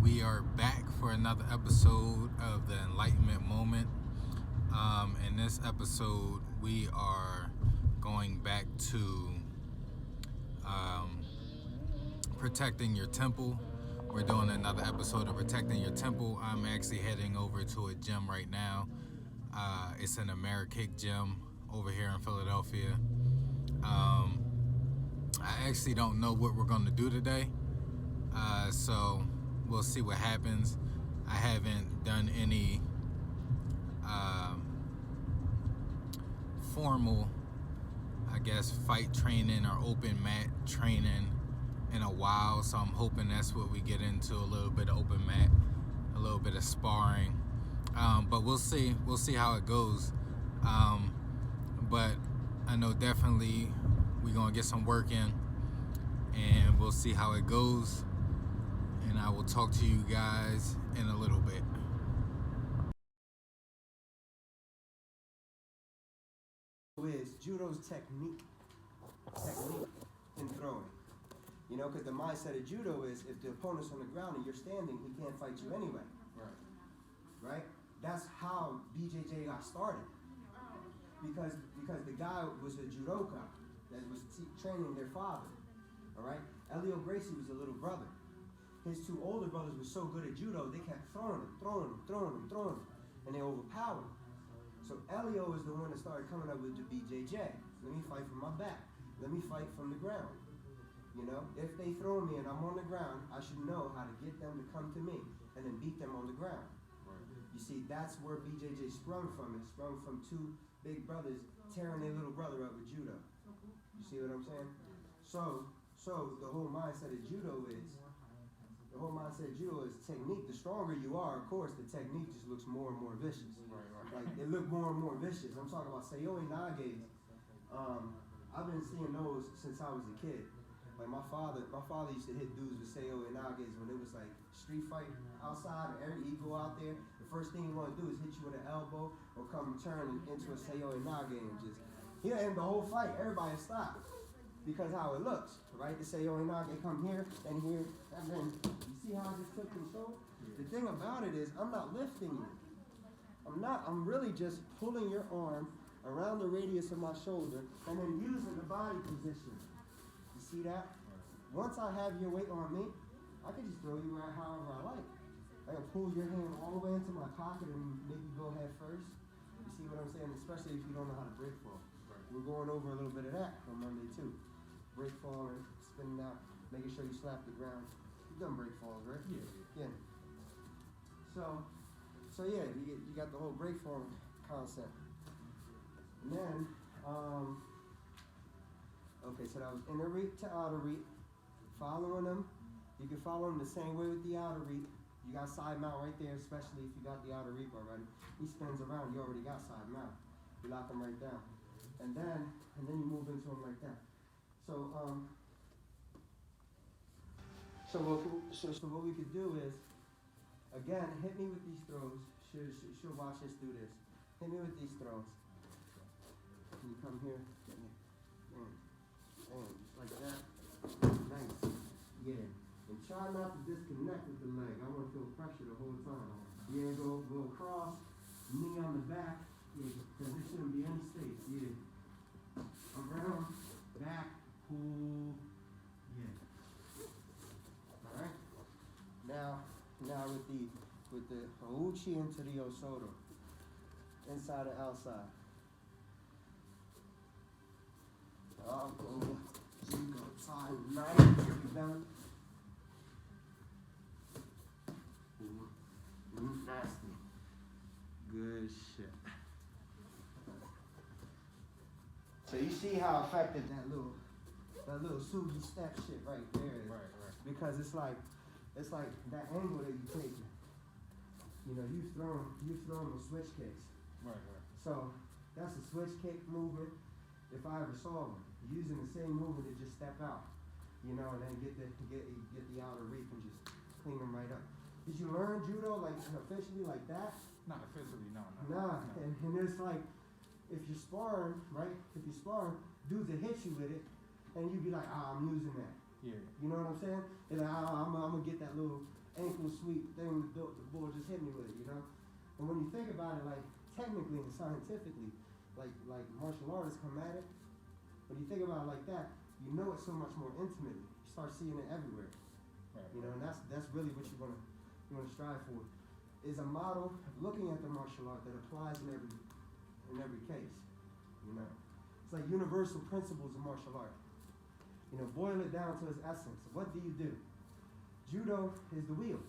We are back for another episode of the Enlightenment Moment. In this episode, we are going back to protecting your temple. We're doing another episode of Protecting Your Temple. I'm actually heading over to a gym right now. It's an Amerikick gym over here in Philadelphia. I actually don't know what we're going to do today, so we'll see what happens. I haven't done any formal, fight training or open mat training in a while, so I'm hoping that's what we get into, a little bit of open mat, a little bit of sparring, but we'll see how it goes. But I know definitely we're gonna get some work in, and we'll see how it goes, and I will talk to you guys in a little bit. Is judo's technique in throwing. You know, because the mindset of judo is if the opponent's on the ground and you're standing, he can't fight you anyway. Right? That's how BJJ got started. Because the guy was a judoka that was training their father. All right? Elio Gracie was a little brother. His two older brothers were so good at judo, they kept throwing him, and they overpowered him. So Elio is the one that started coming up with the BJJ. Let me fight from my back. Let me fight from the ground. You know, if they throw me and I'm on the ground, I should know how to get them to come to me and then beat them on the ground. Right. You see, that's where BJJ sprung from. It sprung from two big brothers tearing their little brother up with judo. You see what I'm saying? So the whole mindset of judo is technique. The stronger you are, of course, the technique just looks more and more vicious. Right. Like, it looked more and more vicious. I'm talking about Seoi Nages. I've been seeing those since I was a kid. Like, my father used to hit dudes with Seoi Nages when it was like street fight outside, and you go out there, the first thing you want to do is hit you with an elbow or come turn into a Seoi Nage and just, he'll end the whole fight. Everybody stop. Because how it looks, right? The Seoi Nage come here, and then you see how I just took control? The thing about it is, I'm not lifting you. I'm really just pulling your arm around the radius of my shoulder and then using the body position. You see that? Once I have your weight on me, I can just throw you right however I like. I can pull your hand all the way into my pocket and make you go head first. You see what I'm saying? Especially if you don't know how to break fall. We're going over a little bit of that on Monday too. Break falling, spinning out, making sure you slap the ground. You've done break falls, right? Yeah. So yeah, you got the whole break fall concept. And then, okay, so that was inner reap to outer reap. Following them, you can follow them the same way with the outer reap. You got side mount right there, especially if you got the outer reap already. He spins around, you already got side mount. You lock him right down. And then you move into him like that. So what we could do is, again, hit me with these throws. She'll watch us do this. Hit me with these throws. You come here, get me. Bam, just like that. Nice. Yeah. And try not to disconnect with the leg. I want to feel pressure the whole time. Yeah, go across, knee on the back. Yeah, because there shouldn't be any space. Yeah. Around, back, pull. Yeah. Alright? Now with the Ouchi into the Osoto. Inside and outside. Go tie nice, you done. Nasty. Good shit. So you see how effective that little Sugi step shit right there is. Right. Because it's like that angle that you take. You know, you've thrown those switch kicks. Right. So that's a switch kick movement. If I ever saw one, using the same movement to just step out, you know, and then get the outer reap and just clean them right up. Did you learn judo like officially like that? Not officially, no. Nah, and it's like, if you're sparring, right? If you're sparring, dudes will hit you with it, and you be like, I'm using that. Yeah. You know what I'm saying? And I'm gonna get that little ankle sweep thing the bull just hit me with it, you know? And when you think about it, like, technically and scientifically, like martial artists come at it, when you think about it like that, you know it's so much more intimate. You start seeing it everywhere. Right. You know, and that's really what you wanna strive for. Is a model of looking at the martial art that applies in every case. You know, it's like universal principles of martial art. You know, boil it down to its essence. What do you do? Judo is the wheel.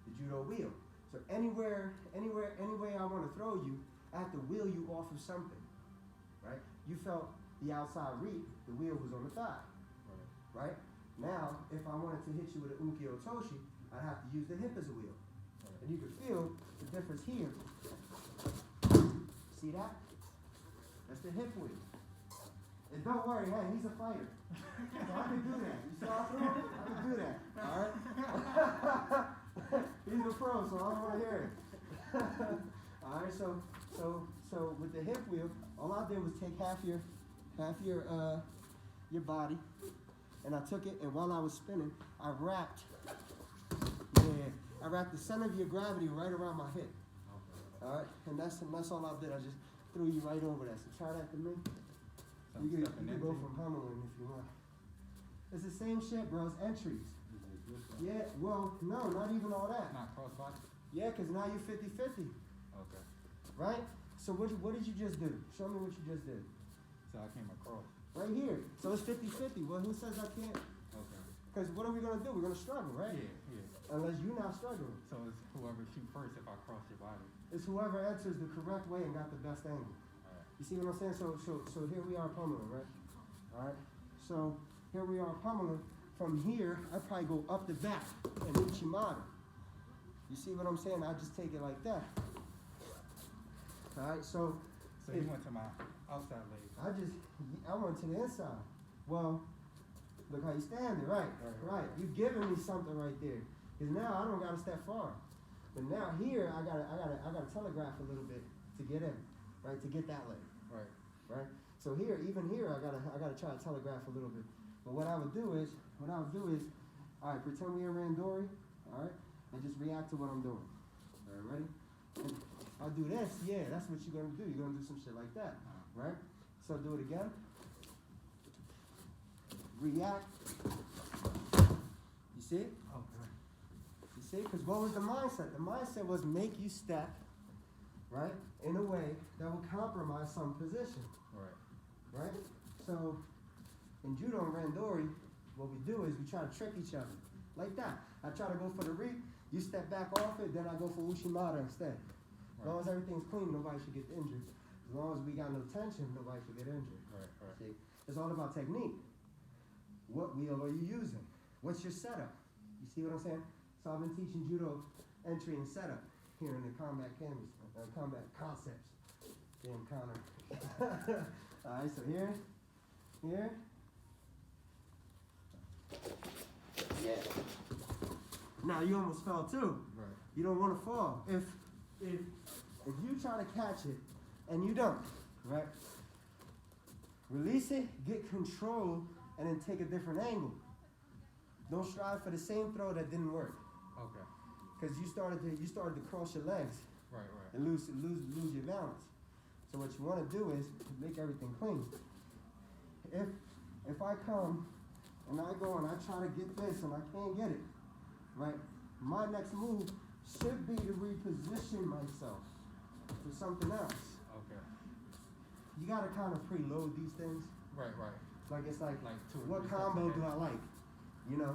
The judo wheel. So any way I want to throw you, I have to wheel you off of something. Right? You felt the outside reach, the wheel was on the thigh. Right? Now, if I wanted to hit you with an uke otoshi, I'd have to use the hip as a wheel. And you can feel the difference here. See that? That's the hip wheel. And don't worry, hey, he's a fighter. So I can do that. You saw through him? I can do that. Alright? He's a pro, so I don't want to hear it. Alright, so with the hip wheel, all I did was take half your body, and I took it, and while I was spinning, I wrapped the center of your gravity right around my hip. Okay. All right, and that's all I did. I just threw you right over that. So try that to me. You can go from pummeling if you want. It's the same shit, bro. It's entries. Yeah, well, no, not even all that. Not crossbody? Yeah, because now you're 50-50. Okay. Right? So what did you just do? Show me what you just did. So I came across. Right here. So it's 50-50. Well, who says I can't? Okay. Because what are we going to do? We're going to struggle, right? Yeah. Unless you're not struggling. So it's whoever shoot first if I cross your body. It's whoever enters the correct way and got the best angle. Right. You see what I'm saying? So here we are pummeling, right? All right. So here we are pummeling. From here, I probably go up the back and uchimata. You see what I'm saying? I just take it like that. All right. So you went to my outside leg. I went to the inside. Well, look how you standing, right? Right. You giving me something right there. Because now I don't gotta step far. But now here I gotta telegraph a little bit to get in, right? To get that leg. Right. So even here I gotta try to telegraph a little bit. But what I would do is, all right, pretend we in randori, all right, and just react to what I'm doing. All right, ready? And I'll do this, yeah, that's what you're gonna do. You're gonna do some shit like that, right? So do it again. React. You see it? Okay. You see? Because what was the mindset? The mindset was make you step, right, in a way that will compromise some position. Right? So, in judo and randori, what we do is we try to trick each other. Like that. I try to go for the reap, you step back off it, then I go for uchimata instead. As long as everything's clean, nobody should get injured. As long as we got no tension, nobody should get injured. Right. See? It's all about technique. What wheel are you using? What's your setup? You see what I'm saying? So I've been teaching judo entry and setup here in the combat canvas, combat concepts. Damn counter. All right, so here. Yeah. Now you almost fell too. Right. You don't want to fall. If you try to catch it and you don't, right? Release it, get control, and then take a different angle. Don't strive for the same throw that didn't work. Okay. Because you started to cross your legs. Right. And lose your balance. So what you want to do is make everything clean. If I come and I go and I try to get this and I can't get it, right? My next move should be to reposition myself for something else. Okay. You gotta kind of preload these things. Right. Like it's like two or what three combo steps do I ahead. like? You know,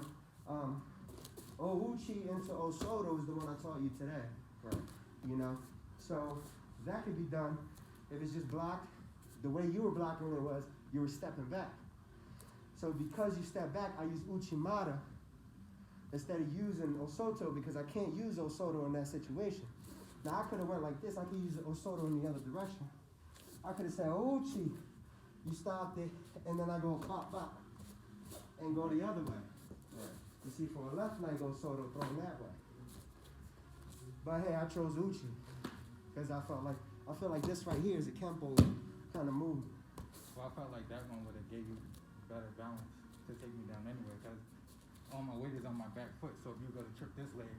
Ouchi into Osoto is the one I taught you today. Right. You know, so that could be done if it's just blocked. The way you were blocking it was you were stepping back. So because you step back, I use Uchimata instead of using Osoto because I can't use Osoto in that situation. Now I could have went like this. I could use Osoto in the other direction. I could have said Uchi, you stopped it, and then I go pop, and go the other way. Right. You see, for a left leg Osoto thrown that way. But hey, I chose Uchi because I feel like this right here is a Kempo kind of move. Well, I felt like that one would have gave you better balance to take me down anyway, because all my weight is on my my back foot. So if you go to trip this leg,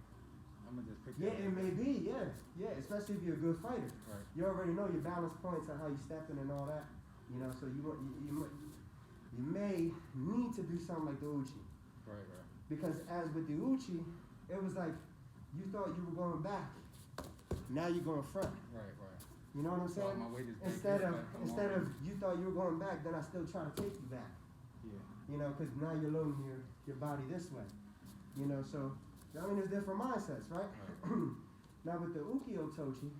I'm gonna just pick. Yeah, it may be. Yeah, yeah. Especially if you're a good fighter. Right. You already know your balance points and how you stepping and all that. You know, so you may need to do something like the uchi. Right, right. Because as with the uchi, it was like you thought you were going back. Now you're going front. Right, right. You know what I'm saying? So my weight is back Instead here, of but I'm instead of already- you thought you were going back, then I still try to take you back. Yeah. You know, because now you're loading your body this way. You know, so I mean, there's different mindsets, right? Now with the ukiyo tochi,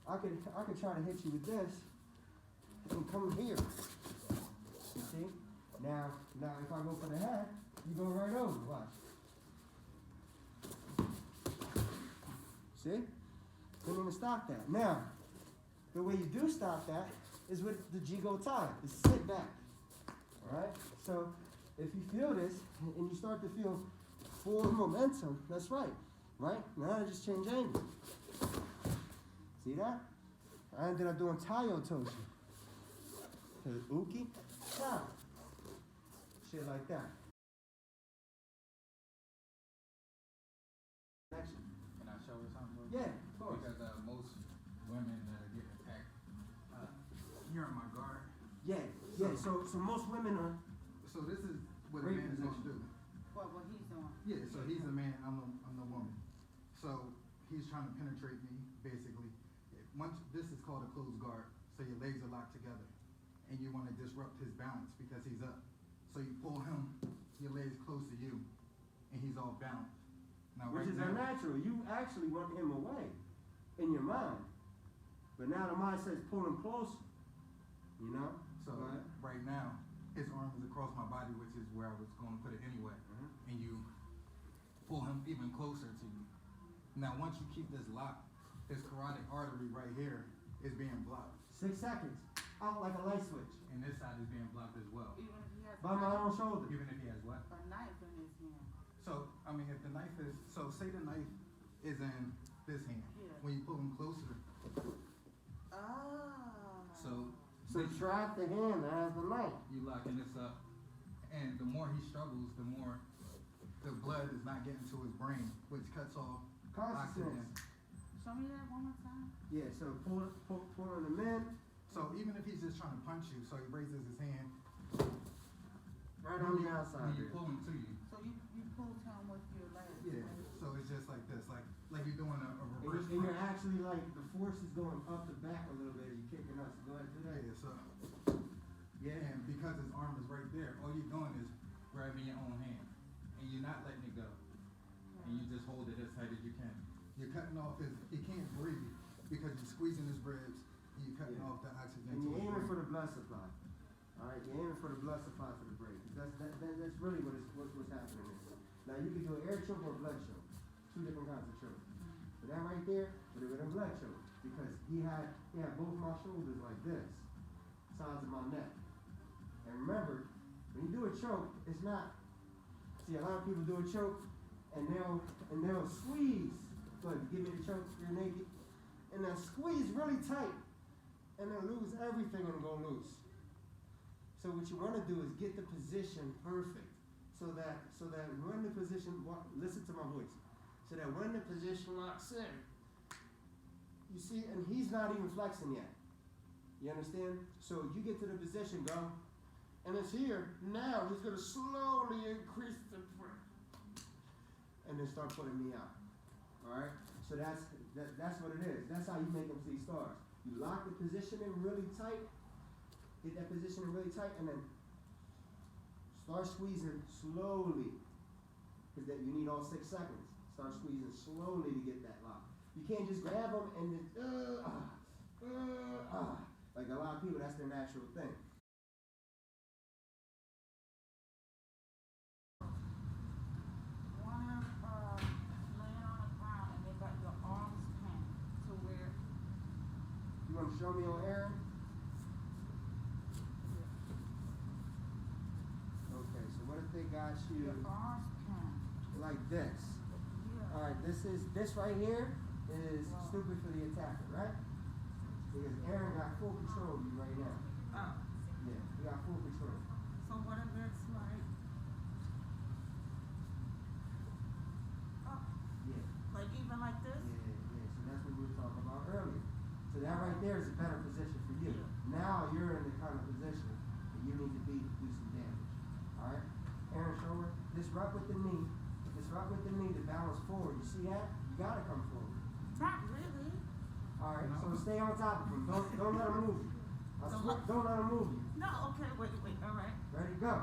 I could try to hit you with this and come here. You see? Now if I go for the head, you go right over. Watch. See? Couldn't even stop that. Now, the way you do stop that is with the jigo tai. Is sit back. Alright? So if you feel this and you start to feel forward momentum, that's right. Right? Now I just change angle. See that? I ended up doing taio toshi. Uki, ta. Shit like that. Connection. Can I show her something? Yeah, of course. Because most women that are getting attacked, you're in my guard. Yeah, yeah. So most women are. So this is what a Great man is supposed to do. What he's doing. Yeah, so he's the man, I'm the woman. So he's trying to penetrate me, basically. This is called a closed guard. So your legs are locked together. And you want to disrupt his balance because he's up. So you pull him, your legs close to you, and he's all balanced. Now, Which is unnatural. You actually want him away in your mind. But now the mind says pull him closer. You know? So right now, his arm is across my body, which is where I was going to put it anyway. And you pull him even closer to you. Now, once you keep this locked, his carotid artery right here is being blocked. 6 seconds. Out like a light switch. And this side is being blocked as well. Even if he has By my own shoulder. Even if he has what? a knife in his hand. So, I mean, if the knife is, so say the knife is in this hand. Yeah. When you pull him closer, Ah. so Subtract the hand that has the knife. you locking this up, and the more he struggles, the more the blood is not getting to his brain, which cuts off oxygen. Consciousness. Show me that one more time. Yeah, so pulling them in. So even if he's just trying to punch you, so he raises his hand Right on the outside when you there. pull him to you. So you pulled him with your legs. Yeah. So it's just like this, like you're doing a reverse And you're punch. actually like, the force is going up the back a little bit. You're kicking us. Go ahead, do that. Yeah, so Yeah. and because his arm is right there, all you're doing is grabbing your own hand, and you're not letting it go, and you just hold it as tight as you can. You're cutting off he can't breathe because you're squeezing his ribs, and you're cutting off the oxygen. And to you're his aiming brain. for the blood supply. All right, you're aiming for the blood supply for the brain. That's really what's happening there. Now you can do an air choke or a blood choke. 2 different kinds of choke. But that right there, put it with a blood choke because he had both my shoulders like this, sides of my neck. And remember, when you do a choke, it's not. See, a lot of people do a choke and they'll squeeze. Go ahead, give me the choke. You're naked, and they'll squeeze really tight, and they'll lose everything and go loose. So what you want to do is get the position perfect, so that when the position, listen to my voice, so that when the position locks in, you see, and he's not even flexing yet. You understand? So you get to the position, go, and it's here. Now he's gonna slowly increase the pressure, and then start putting me out. All right. So that's what it is. That's how you make them see stars. You lock the position in really tight. Get that position in really tight, and then start squeezing slowly. Because you need all 6 seconds. Start squeezing slowly to get that lock. You can't just grab them and then like a lot of people. That's their natural thing. One of laying on the ground and they got your arms pinned to where. You want to show me on Aaron? Okay. So what if they got you Your arms pinned. like this? Yeah. All right, this right here is stupid for the attacker, right? Because Aaron got full control of you right now. Oh. Yeah, he got full control. So what if it's like disrupt with the knee. Disrupt with the knee to balance forward. You see that? You gotta come forward. Not really. All right. So stay on top of him. Don't let him move you. Don't let him move you. No, okay, wait, all right. Ready? Go.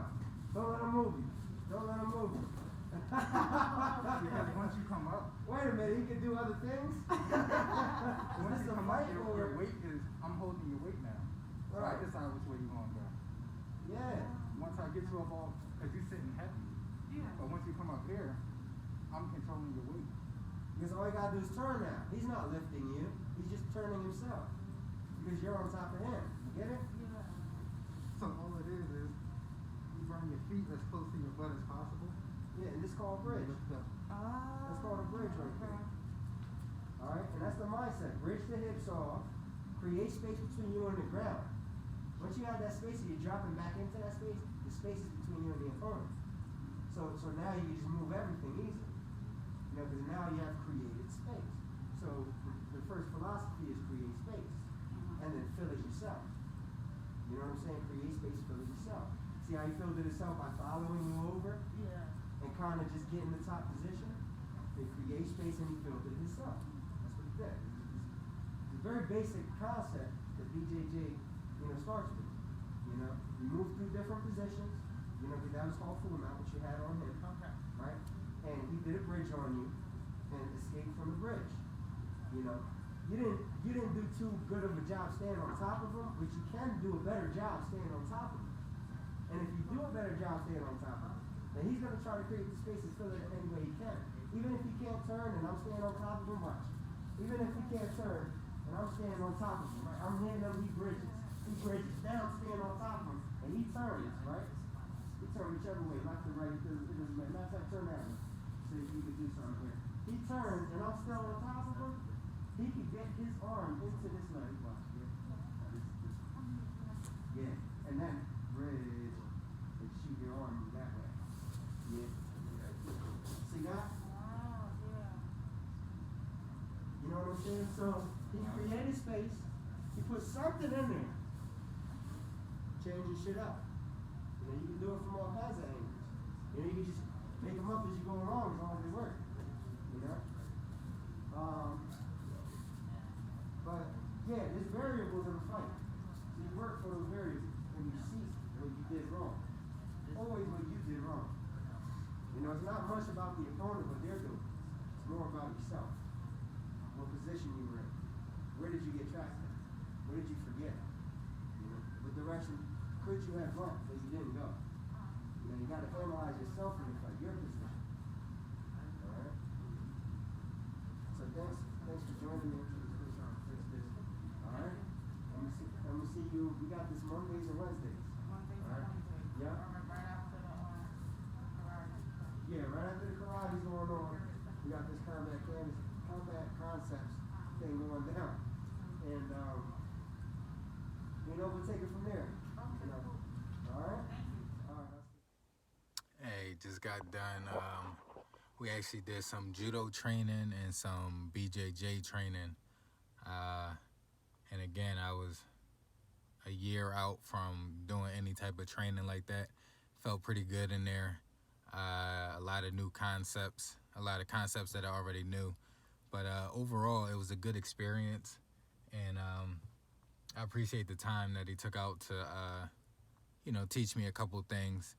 Don't let him move you. Don't let him move you. Because once you come up, Wait a minute. He can do other things. once Is you this a come up, fight your or? weight is, I'm holding your weight now. So Right. I decide which way you're going to go. Yeah. Once I get you up all, because you're sitting heavy. Yeah. But once you come up here, I'm controlling your weight. Because all you gotta do is turn now. He's not lifting you. He's just turning himself. Because you're on top of him. You get it? Yeah. So all it is you bring your feet as close to your butt as possible. Yeah, and this is called bridge. Lift up. That's called a bridge right there. Alright? And that's the mindset. Bridge the hips off. Create space between you and the ground. Once you have that space and you're dropping back into that space, the space is between you and the opponent. So now you can just move everything easily. You know, because now you have created space. So the first philosophy is create space. And then fill it yourself. You know what I'm saying? Create space, fill it yourself. See how you filled it yourself by following you over Yeah. and kind of just get in the top position? They create space and he filled it himself. That's what he did. It's a very basic concept that BJJ, starts with. You know, you move through different positions. You know, that was called full mount, which you had on him. Okay. Right? And he did a bridge on you and escaped from the bridge. You know, you didn't do too good of a job staying on top of him, but you can do a better job staying on top of him. And if you do a better job staying on top of him, then he's gonna try to create the space and fill it any way he can. Even if he can't turn and I'm staying on top of him, watch. Even if he can't turn and I'm staying on top of him, right? I'm hitting him, he bridges. He bridges down, staying on top of him, and he turns, right? He turns whichever way, left or right, it doesn't matter. Matter of fact, turn that way. So if you can do something here. He turns and I'm still on top of him, he can get his arm into this leg. Watch, yeah, and then bridge and shoot your arm that way. Yeah. See that? Wow, yeah. You know what I'm saying? So he created space, he put something in there. Change your shit up. You know, you can do it from all kinds of angles. You know, you can just make them up as you go along as long as they work. You know? But yeah, there's variables in the fight. So you work for those variables and you see what you did wrong. Always what you did wrong. You know, it's not much about the opponent, what they're doing. It's more about yourself. What position you were in. Where did you get trapped in? Where did you forget? You know, what direction could you have gone, but you didn't go? You know, you got to analyze yourself in the fight, your position. All right. So thanks for joining me. All right. I'm gonna see you. We got this Mondays and Wednesdays. Mondays and All right. Wednesdays. Yeah. Right after the karate. Yeah, right after the karate's going on, we got this combat concepts thing going down, and we'll take it from there. You know. All right. All right. Hey, just got done. We actually did some judo training and some BJJ training. And again, I was a year out from doing any type of training like that. Felt pretty good in there. A lot of new concepts, a lot of concepts that I already knew. But overall, it was a good experience. And I appreciate the time that he took out to, teach me a couple things.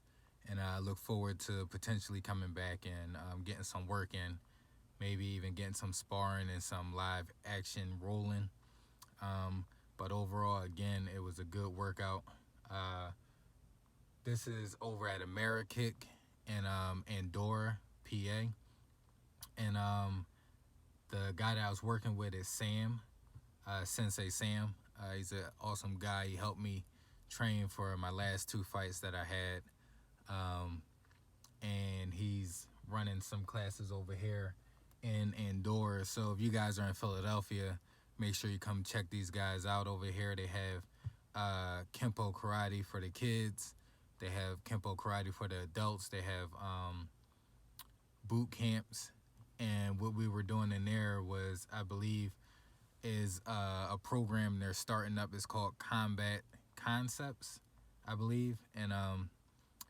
And I look forward to potentially coming back and getting some work in. Maybe even getting some sparring and some live action rolling. But overall, again, it was a good workout. This is over at AmeriKick in Andorra, PA. And the guy that I was working with is Sam, Sensei Sam. He's an awesome guy. He helped me train for my last 2 fights that I had. And he's running some classes over here in Andorra. So if you guys are in Philadelphia, make sure you come check these guys out over here. They have Kempo karate for the kids. They have Kempo karate for the adults. They have boot camps. And what we were doing in there was, I believe, is a program they're starting up. It's called Combat Concepts, I believe. And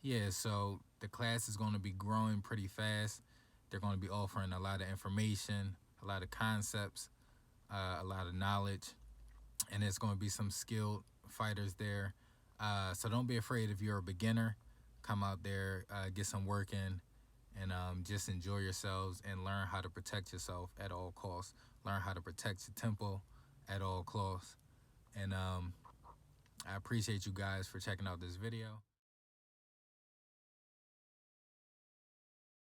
yeah, so the class is going to be growing pretty fast. They're going to be offering a lot of information, a lot of concepts, a lot of knowledge, and there's going to be some skilled fighters there. So don't be afraid if you're a beginner. Come out there, get some work in, and just enjoy yourselves and learn how to protect yourself at all costs. Learn how to protect your temple at all costs. And I appreciate you guys for checking out this video.